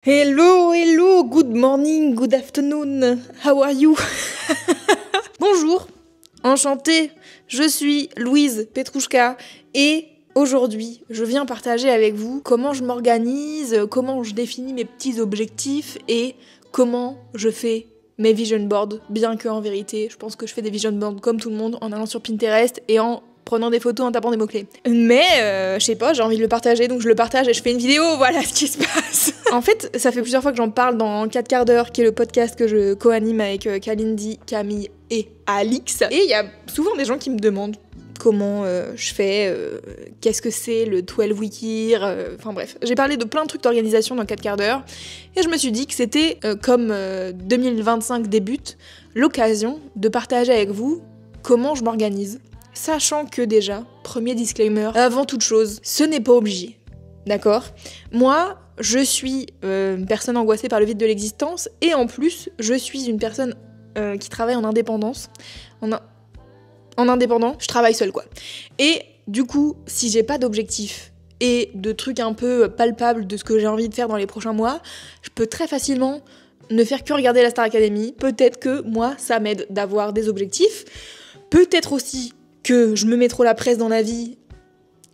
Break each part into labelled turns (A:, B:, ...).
A: Hello, hello, good morning, good afternoon, how are you? Bonjour, enchantée, je suis Louise Petrouchka et aujourd'hui, je viens partager avec vous comment je m'organise, comment je définis mes petits objectifs et comment je fais mes vision boards, bien que en vérité, je pense que je fais des vision boards comme tout le monde en allant sur Pinterest et en prenant des photos en tapant des mots-clés. Mais, je sais pas, j'ai envie de le partager, donc je le partage et je fais une vidéo, voilà ce qui se passe. En fait, ça fait plusieurs fois que j'en parle dans 4 quarts d'heure, qui est le podcast que je co-anime avec Kalindi, Camille et Alix. Et il y a souvent des gens qui me demandent comment je fais, qu'est-ce que c'est le 12 week year, enfin bref. J'ai parlé de plein de trucs d'organisation dans 4 quarts d'heure, et je me suis dit que c'était, comme 2025 débute, l'occasion de partager avec vous comment je m'organise. Sachant que déjà, premier disclaimer, avant toute chose, ce n'est pas obligé, d'accord ? Moi, je suis une personne angoissée par le vide de l'existence, et en plus, je suis une personne qui travaille en indépendance. En indépendant, je travaille seule, quoi. Et du coup, si j'ai pas d'objectif et de trucs un peu palpables de ce que j'ai envie de faire dans les prochains mois, je peux très facilement ne faire que regarder la Star Academy. Peut-être que moi, ça m'aide d'avoir des objectifs. Peut-être aussi que je me mets trop la presse dans la vie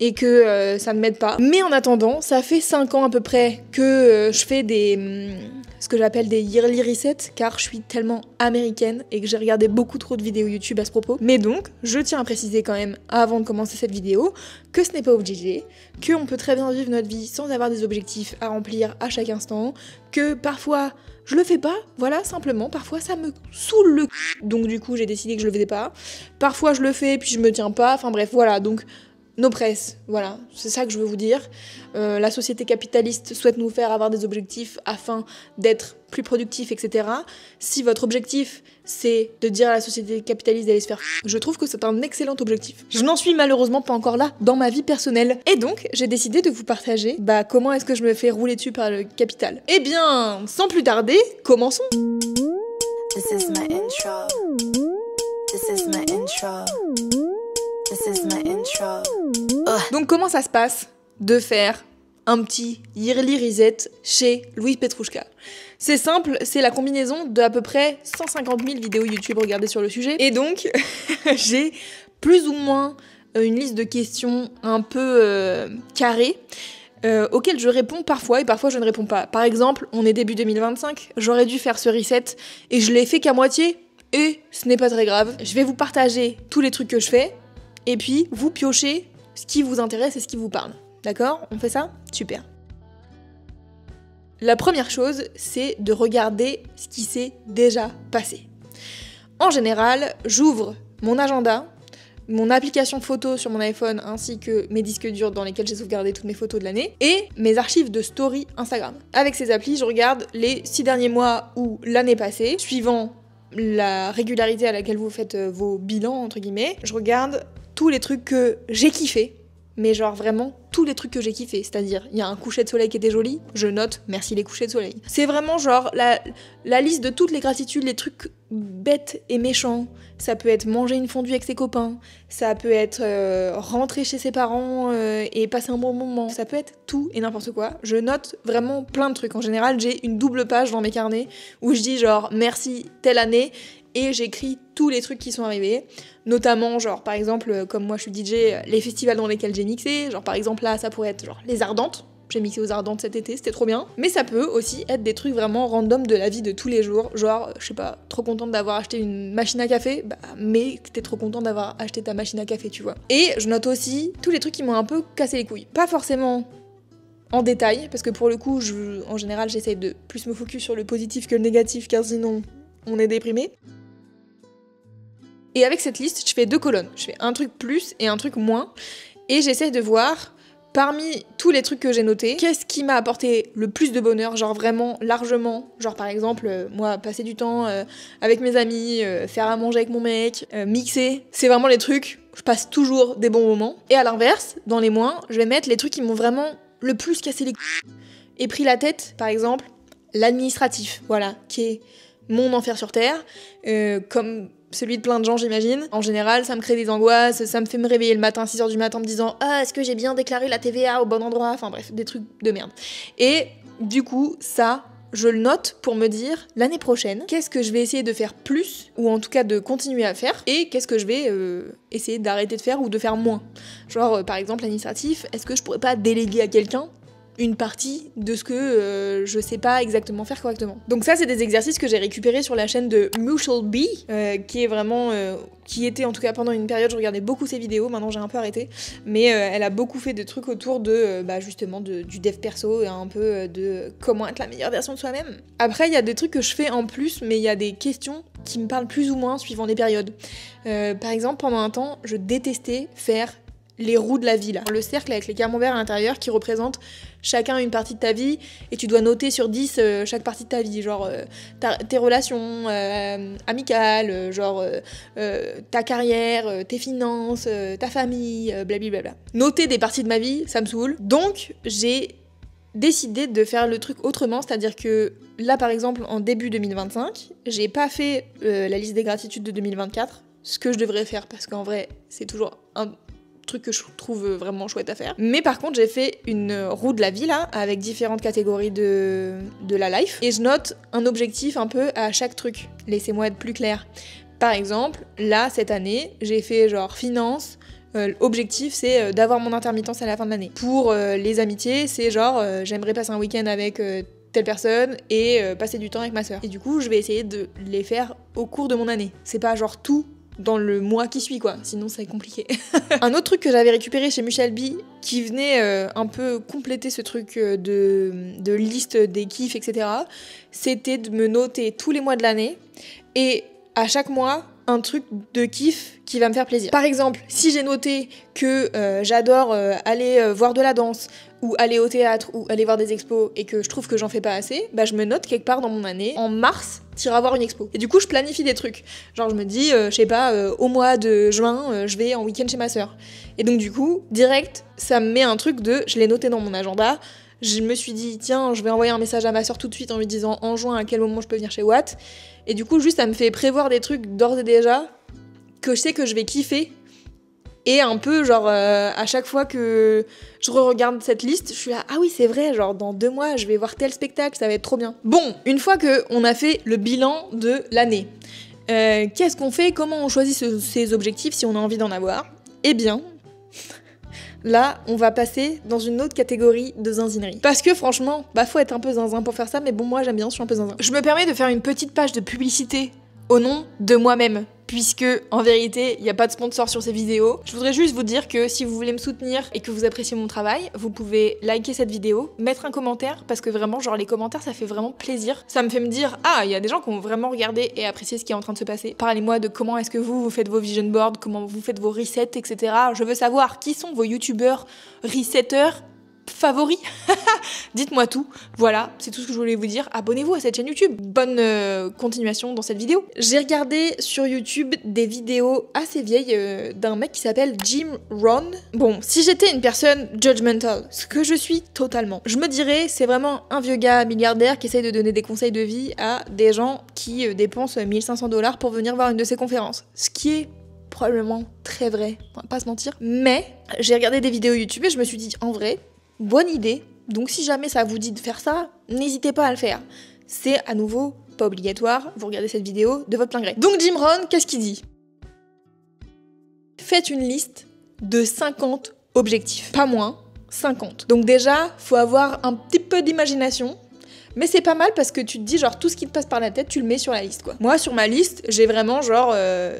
A: et que ça ne m'aide pas. Mais en attendant, ça fait 5 ans à peu près que je fais ce que j'appelle des yearly resets, car je suis tellement américaine et que j'ai regardé beaucoup trop de vidéos YouTube à ce propos. Mais donc, je tiens à préciser quand même, avant de commencer cette vidéo, que ce n'est pas obligé, qu'on peut très bien vivre notre vie sans avoir des objectifs à remplir à chaque instant, que parfois je le fais pas, voilà, simplement, parfois ça me saoule le c***, donc du coup j'ai décidé que je le faisais pas. Parfois je le fais puis je me tiens pas, enfin bref, voilà, donc no press, voilà, c'est ça que je veux vous dire. La société capitaliste souhaite nous faire avoir des objectifs afin d'être plus productifs, etc. Si votre objectif, c'est de dire à la société capitaliste d'aller se faire je trouve que c'est un excellent objectif. Je n'en suis malheureusement pas encore là dans ma vie personnelle. Et donc, j'ai décidé de vous partager comment est-ce que je me fais rouler dessus par le capital. Eh bien, sans plus tarder, commençons.
B: This is my intro. This is my intro. This is my intro.
A: Donc comment ça se passe de faire un petit yearly reset chez Louise Petrouchka? C'est simple, c'est la combinaison d'à peu près 150 000 vidéos YouTube regardées sur le sujet. Et donc, j'ai plus ou moins une liste de questions un peu carrées, auxquelles je réponds parfois et parfois je ne réponds pas. Par exemple, on est début 2025, j'aurais dû faire ce reset et je l'ai fait qu'à moitié et ce n'est pas très grave. Je vais vous partager tous les trucs que je fais et puis vous piochez ce qui vous intéresse et ce qui vous parle. D'accord ? On fait ça ? Super. La première chose, c'est de regarder ce qui s'est déjà passé. En général, j'ouvre mon agenda, mon application photo sur mon iPhone, ainsi que mes disques durs dans lesquels j'ai sauvegardé toutes mes photos de l'année, et mes archives de story Instagram. Avec ces applis, je regarde les 6 derniers mois ou l'année passée, suivant la régularité à laquelle vous faites vos bilans, entre guillemets. Je regarde tous les trucs que j'ai kiffé, mais genre vraiment tous les trucs que j'ai kiffé, c'est-à-dire il y a un coucher de soleil qui était joli, je note merci les couchers de soleil. C'est vraiment genre la liste de toutes les gratitudes, les trucs bêtes et méchants. Ça peut être manger une fondue avec ses copains, ça peut être rentrer chez ses parents et passer un bon moment, ça peut être tout et n'importe quoi. Je note vraiment plein de trucs. En général, j'ai une double page dans mes carnets où je dis genre merci telle année et j'écris tous les trucs qui sont arrivés, notamment genre par exemple comme moi je suis DJ, les festivals dans lesquels j'ai mixé, genre par exemple là ça pourrait être genre les Ardentes, j'ai mixé aux Ardentes cet été, c'était trop bien, mais ça peut aussi être des trucs vraiment random de la vie de tous les jours, genre je sais pas, trop contente d'avoir acheté une machine à café, mais t'es trop content d'avoir acheté ta machine à café, tu vois. Et je note aussi tous les trucs qui m'ont un peu cassé les couilles, pas forcément en détail, parce que pour le coup en général j'essaye de plus me focus sur le positif que le négatif, car sinon on est déprimé. Et avec cette liste, je fais 2 colonnes. Je fais un truc plus et un truc moins. Et j'essaie de voir, parmi tous les trucs que j'ai notés, qu'est-ce qui m'a apporté le plus de bonheur, genre vraiment largement. Genre par exemple, moi, passer du temps avec mes amis, faire à manger avec mon mec, mixer. C'est vraiment les trucs, je passe toujours des bons moments. Et à l'inverse, dans les moins, je vais mettre les trucs qui m'ont vraiment le plus cassé les couilles et pris la tête. Par exemple, l'administratif, voilà, qui est mon enfer sur Terre, comme celui de plein de gens, j'imagine. En général, ça me crée des angoisses, ça me fait me réveiller le matin à 6h du matin en me disant « Ah, est-ce que j'ai bien déclaré la TVA au bon endroit ?» Enfin bref, des trucs de merde. Et Du coup, ça, je le note pour me dire, l'année prochaine, qu'est-ce que je vais essayer de faire plus, ou en tout cas de continuer à faire, et qu'est-ce que je vais essayer d'arrêter de faire ou de faire moins. Genre, par exemple, l'administratif, est-ce que je pourrais pas déléguer à quelqu'un une partie de ce que je sais pas exactement faire correctement. Donc ça, c'est des exercices que j'ai récupérés sur la chaîne de Mushel B, qui est vraiment... qui était en tout cas pendant une période, je regardais beaucoup ses vidéos, maintenant j'ai un peu arrêté, mais elle a beaucoup fait de trucs autour de, justement, du dev perso et un peu de comment être la meilleure version de soi-même. Après, il y a des trucs que je fais en plus, mais il y a des questions qui me parlent plus ou moins suivant les périodes. Par exemple, pendant un temps, je détestais faire les roues de la vie, là. Le cercle avec les camemberts à l'intérieur qui représentent chacun une partie de ta vie et tu dois noter sur 10 chaque partie de ta vie, genre tes relations amicales, genre ta carrière, tes finances, ta famille, blablabla. Noter des parties de ma vie, ça me saoule. Donc j'ai décidé de faire le truc autrement, c'est-à-dire que là par exemple en début 2025, j'ai pas fait la liste des gratitudes de 2024, ce que je devrais faire parce qu'en vrai c'est toujours un truc que je trouve vraiment chouette à faire. Mais par contre, j'ai fait une roue de la vie là, avec différentes catégories de la life, et je note un objectif un peu à chaque truc. Laissez-moi être plus clair. Par exemple, là, cette année, j'ai fait genre finance. L'objectif, c'est d'avoir mon intermittence à la fin de l'année. Pour les amitiés, c'est genre, j'aimerais passer un week-end avec telle personne et passer du temps avec ma soeur. Et du coup, je vais essayer de les faire au cours de mon année. C'est pas genre tout dans le mois qui suit, quoi, sinon c'est compliqué. Un autre truc que j'avais récupéré chez Mushel B, qui venait un peu compléter ce truc de liste des kiffs, etc., c'était de me noter tous les mois de l'année, et à chaque mois, un truc de kiff qui va me faire plaisir. Par exemple, si j'ai noté que j'adore aller voir de la danse, ou aller au théâtre, ou aller voir des expos, et que je trouve que j'en fais pas assez, je me note quelque part dans mon année, en mars, t'iras voir une expo. Et du coup, je planifie des trucs. Genre, je me dis, je sais pas, au mois de juin, je vais en week-end chez ma sœur. Et donc, du coup, direct, ça me met un truc de, je l'ai noté dans mon agenda, je me suis dit, tiens, je vais envoyer un message à ma sœur tout de suite en lui disant en juin à quel moment je peux venir chez Watt. Et du coup, juste, ça me fait prévoir des trucs d'ores et déjà que je sais que je vais kiffer. Et un peu, genre, à chaque fois que je re-regarde cette liste, je suis là, ah oui, c'est vrai, genre, dans 2 mois, je vais voir tel spectacle, ça va être trop bien. Bon, une fois qu'on a fait le bilan de l'année, qu'est-ce qu'on fait? Comment on choisit ces objectifs si on a envie d'en avoir? Eh bien, là, on va passer dans une autre catégorie de zinzinerie. Parce que franchement, faut être un peu zinzin pour faire ça, mais bon, moi, j'aime bien, je suis un peu zinzin. Je me permets de faire une petite page de publicité au nom de moi-même, puisque en vérité, il n'y a pas de sponsor sur ces vidéos. Je voudrais juste vous dire que si vous voulez me soutenir et que vous appréciez mon travail, vous pouvez liker cette vidéo, mettre un commentaire, parce que vraiment, genre les commentaires, ça fait vraiment plaisir. Ça me fait me dire, ah, il y a des gens qui ont vraiment regardé et apprécié ce qui est en train de se passer. Parlez-moi de comment est-ce que vous faites vos vision boards, comment vous faites vos resets, etc. Je veux savoir qui sont vos youtubeurs resetteurs favoris. Dites-moi tout. Voilà, c'est tout ce que je voulais vous dire. Abonnez-vous à cette chaîne YouTube. Bonne continuation dans cette vidéo. J'ai regardé sur YouTube des vidéos assez vieilles d'un mec qui s'appelle Jim Rohn. Bon, si j'étais une personne judgmental, ce que je suis totalement, je me dirais c'est vraiment un vieux gars milliardaire qui essaye de donner des conseils de vie à des gens qui dépensent 1500 $ pour venir voir une de ses conférences. Ce qui est probablement très vrai, on va pas se mentir. Mais j'ai regardé des vidéos YouTube et je me suis dit, en vrai, bonne idée. Donc si jamais ça vous dit de faire ça, n'hésitez pas à le faire. C'est à nouveau pas obligatoire, vous regardez cette vidéo de votre plein gré. Donc Jim Rohn, qu'est-ce qu'il dit? Faites une liste de 50 objectifs, pas moins, 50. Donc déjà, faut avoir un petit peu d'imagination, mais c'est pas mal parce que tu te dis genre tout ce qui te passe par la tête, tu le mets sur la liste quoi. Moi sur ma liste, j'ai vraiment genre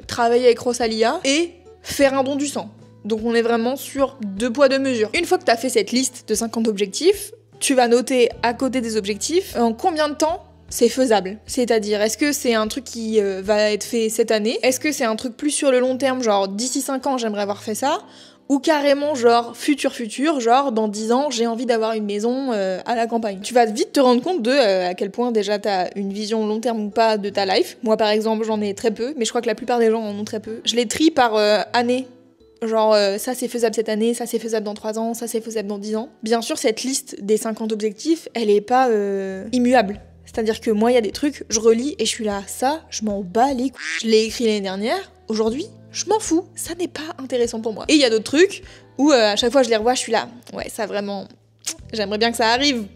A: travailler avec Rosalia et faire un don du sang. Donc on est vraiment sur 2 poids 2 mesures. Une fois que tu as fait cette liste de 50 objectifs, tu vas noter à côté des objectifs en combien de temps c'est faisable. C'est-à-dire, est-ce que c'est un truc qui va être fait cette année? Est-ce que c'est un truc plus sur le long terme, genre d'ici 5 ans j'aimerais avoir fait ça? Ou carrément genre futur, genre dans 10 ans j'ai envie d'avoir une maison à la campagne. Tu vas vite te rendre compte de à quel point déjà t'as une vision long terme ou pas de ta life. Moi par exemple j'en ai très peu, mais je crois que la plupart des gens en ont très peu. Je les trie par année. Genre, ça c'est faisable cette année, ça c'est faisable dans 3 ans, ça c'est faisable dans 10 ans. Bien sûr, cette liste des 50 objectifs, elle est pas immuable. C'est-à-dire que moi, il y a des trucs, je relis et je suis là, ça, je m'en bats les couilles. Je l'ai écrit l'année dernière, aujourd'hui, je m'en fous. Ça n'est pas intéressant pour moi. Et il y a d'autres trucs où à chaque fois je les revois, je suis là, ouais, ça vraiment, j'aimerais bien que ça arrive.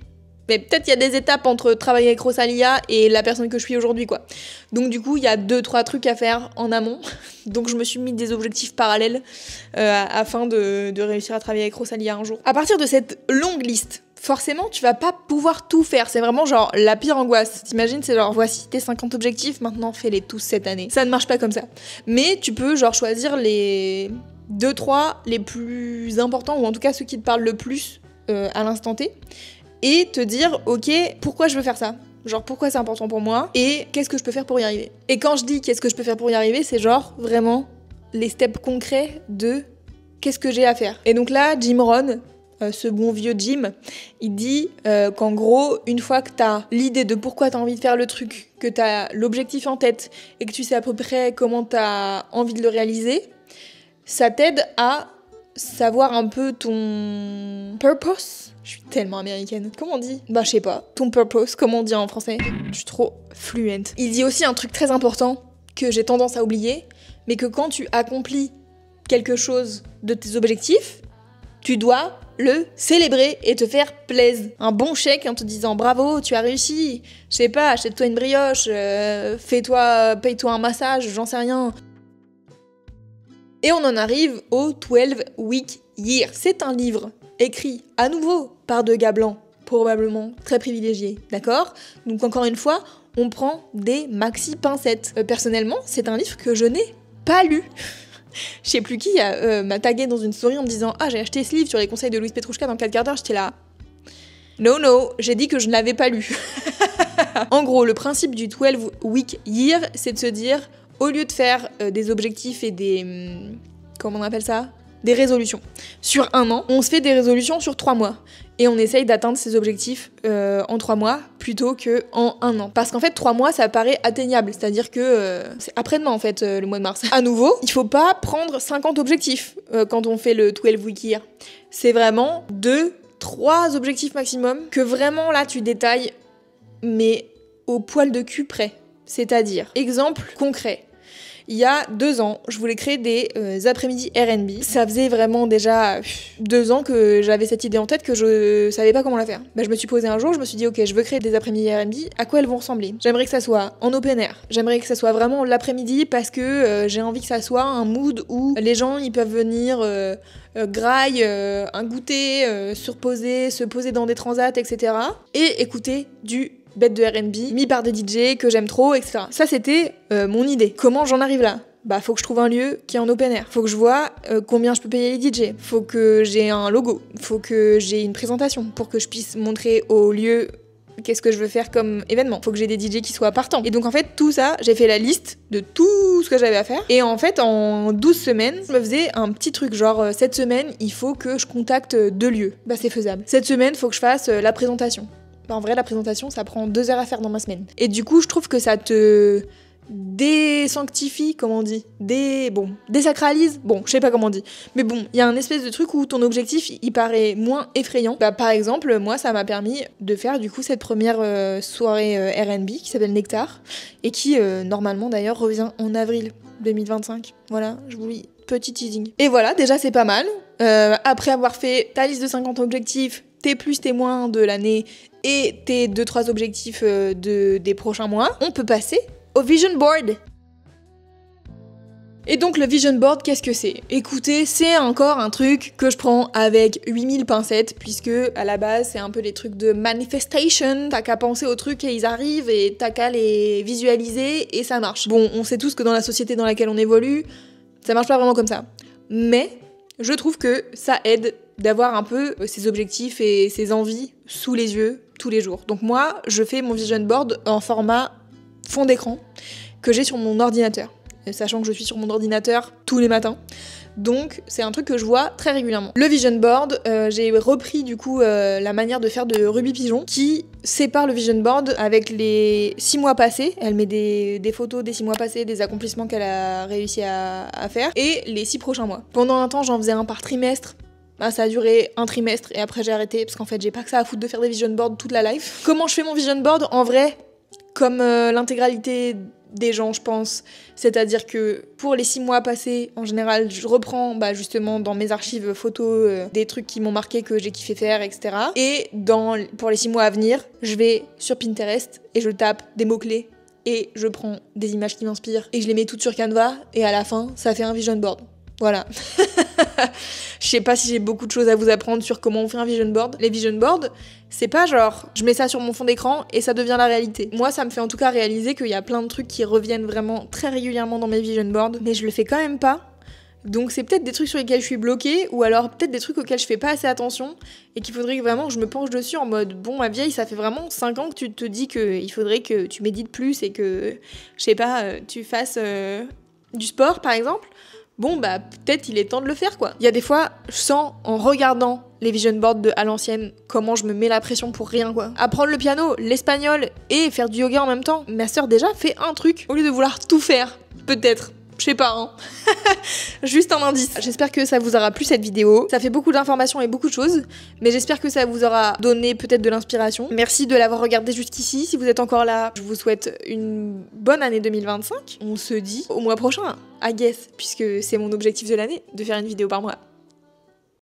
A: Mais peut-être il y a des étapes entre travailler avec Rosalia et la personne que je suis aujourd'hui, quoi. Donc du coup, il y a 2-3 trucs à faire en amont. Donc je me suis mis des objectifs parallèles afin de réussir à travailler avec Rosalia un jour. À partir de cette longue liste, forcément, tu vas pas pouvoir tout faire. C'est vraiment genre la pire angoisse. T'imagines, c'est genre voici tes 50 objectifs, maintenant fais-les tous cette année. Ça ne marche pas comme ça. Mais tu peux genre choisir les 2-3 les plus importants, ou en tout cas ceux qui te parlent le plus à l'instant T, et te dire ok, pourquoi je veux faire ça, genre pourquoi c'est important pour moi et qu'est-ce que je peux faire pour y arriver. Et quand je dis qu'est-ce que je peux faire pour y arriver, c'est genre vraiment les steps concrets de qu'est-ce que j'ai à faire. Et donc là, Jim Rohn, ce bon vieux Jim, il dit qu'en gros, une fois que t'as l'idée de pourquoi t'as envie de faire le truc, que t'as l'objectif en tête et que tu sais à peu près comment t'as envie de le réaliser, ça t'aide à savoir un peu ton purpose. Je suis tellement américaine. Comment on dit ? Bah je sais pas. Ton purpose, comment on dit en français ? Je suis trop fluent. Il dit aussi un truc très important que j'ai tendance à oublier, mais que quand tu accomplis quelque chose de tes objectifs, tu dois le célébrer et te faire plaisir. Un bon chèque en te disant bravo, tu as réussi. Je sais pas, achète-toi une brioche, paye-toi un massage, j'en sais rien. Et on en arrive au 12 Week Year. C'est un livre écrit à nouveau par deux gars blancs, probablement très privilégiés, d'accord ? Donc encore une fois, on prend des maxi pincettes. Personnellement, c'est un livre que je n'ai pas lu. Je sais plus qui m'a tagué dans une story en me disant « Ah, j'ai acheté ce livre sur les conseils de Louise Petrouchka dans 4 quarts d'heure », j'étais là. No, j'ai dit que je ne l'avais pas lu. En gros, le principe du 12 Week Year, c'est de se dire, au lieu de faire des objectifs et des... comment on appelle ça ? Des résolutions. Sur un an, on se fait des résolutions sur 3 mois. Et on essaye d'atteindre ces objectifs en 3 mois plutôt qu'en un an. Parce qu'en fait, 3 mois, ça paraît atteignable. C'est-à-dire que c'est après-demain, en fait, le mois de mars. À nouveau, il faut pas prendre 50 objectifs quand on fait le 12 Week Year. C'est vraiment 2-3 objectifs maximum que vraiment, là, tu détailles, mais au poil de cul près. C'est-à-dire, exemple concret. Il y a 2 ans, je voulais créer des après-midi R&B. Ça faisait vraiment déjà 2 ans que j'avais cette idée en tête que je savais pas comment la faire. Bah, je me suis posée un jour, je me suis dit ok, je veux créer des après-midi R&B, à quoi elles vont ressembler ? J'aimerais que ça soit en open air, j'aimerais que ça soit vraiment l'après-midi parce que j'ai envie que ça soit un mood où les gens ils peuvent venir graille, un goûter, se poser dans des transats, etc. Et écouter du bête de R&B, mis par des DJ que j'aime trop, etc. Ça, c'était mon idée. Comment j'en arrive là ? Bah, faut que je trouve un lieu qui est en open air. Faut que je vois combien je peux payer les DJ. Faut que j'ai un logo. Faut que j'ai une présentation pour que je puisse montrer au lieu qu'est-ce que je veux faire comme événement. Faut que j'ai des DJ qui soient partants. Et donc, en fait, tout ça, j'ai fait la liste de tout ce que j'avais à faire. Et en fait, en 12 semaines, je me faisais un petit truc. Genre, cette semaine, il faut que je contacte 2 lieux. Bah, c'est faisable. Cette semaine, faut que je fasse la présentation. En vrai, la présentation, ça prend 2 heures à faire dans ma semaine. Et du coup, je trouve que ça te désanctifie, comment on dit ? Désacralise ? Bon, je sais pas comment on dit. Mais bon, il y a un espèce de truc où ton objectif, il paraît moins effrayant. Bah, par exemple, moi, ça m'a permis de faire du coup cette première soirée R&B qui s'appelle Nectar et qui, normalement d'ailleurs, revient en avril 2025. Voilà, je vous lis, petit teasing. Et voilà, déjà, c'est pas mal. Après avoir fait ta liste de 50 objectifs, tes plus, tes moins de l'année et tes 2-3 objectifs des prochains mois, on peut passer au vision board. Et donc le vision board, qu'est-ce que c'est ? Écoutez, c'est encore un truc que je prends avec 8000 pincettes, puisque à la base c'est un peu des trucs de manifestation, t'as qu'à penser aux trucs et ils arrivent, et t'as qu'à les visualiser et ça marche. Bon, on sait tous que dans la société dans laquelle on évolue, ça marche pas vraiment comme ça. Mais je trouve que ça aide d'avoir un peu ses objectifs et ses envies sous les yeux tous les jours. Donc moi, je fais mon vision board en format fond d'écran que j'ai sur mon ordinateur, sachant que je suis sur mon ordinateur tous les matins. Donc c'est un truc que je vois très régulièrement. Le vision board, j'ai repris du coup la manière de faire de Ruby Pigeon qui sépare le vision board avec les 6 mois passés. Elle met des photos des 6 mois passés, des accomplissements qu'elle a réussi à faire, et les 6 prochains mois. Pendant un temps, j'en faisais un par trimestre. Bah, ça a duré un trimestre et après j'ai arrêté parce qu'en fait j'ai pas que ça à foutre de faire des vision boards toute la life. Comment je fais mon vision board ? En vrai, comme l'intégralité des gens, je pense. C'est-à-dire que pour les 6 mois passés, en général, je reprends justement dans mes archives photos des trucs qui m'ont marqué, que j'ai kiffé faire, etc. Et pour les 6 mois à venir, je vais sur Pinterest et je tape des mots-clés et je prends des images qui m'inspirent et je les mets toutes sur Canva et à la fin, ça fait un vision board. Voilà. Je sais pas si j'ai beaucoup de choses à vous apprendre sur comment on fait un vision board. Les vision boards, c'est pas genre je mets ça sur mon fond d'écran et ça devient la réalité. Moi, ça me fait en tout cas réaliser qu'il y a plein de trucs qui reviennent vraiment très régulièrement dans mes vision boards, mais je le fais quand même pas. Donc c'est peut-être des trucs sur lesquels je suis bloquée, ou alors peut-être des trucs auxquels je fais pas assez attention, et qu'il faudrait vraiment que je me penche dessus en mode bon ma vieille, ça fait vraiment 5 ans que tu te dis qu'il faudrait que tu médites plus et que, je sais pas, tu fasses du sport par exemple. Bon peut-être il est temps de le faire quoi. Il y a des fois, je sens en regardant les vision boards à l'ancienne comment je me mets la pression pour rien quoi. Apprendre le piano, l'espagnol et faire du yoga en même temps. Ma sœur déjà fait un truc au lieu de vouloir tout faire. Peut-être. Je sais pas, hein. Juste un indice. J'espère que ça vous aura plu cette vidéo. Ça fait beaucoup d'informations et beaucoup de choses, mais j'espère que ça vous aura donné peut-être de l'inspiration. Merci de l'avoir regardé jusqu'ici. Si vous êtes encore là, je vous souhaite une bonne année 2025. On se dit au mois prochain, I guess, puisque c'est mon objectif de l'année, de faire une vidéo par mois.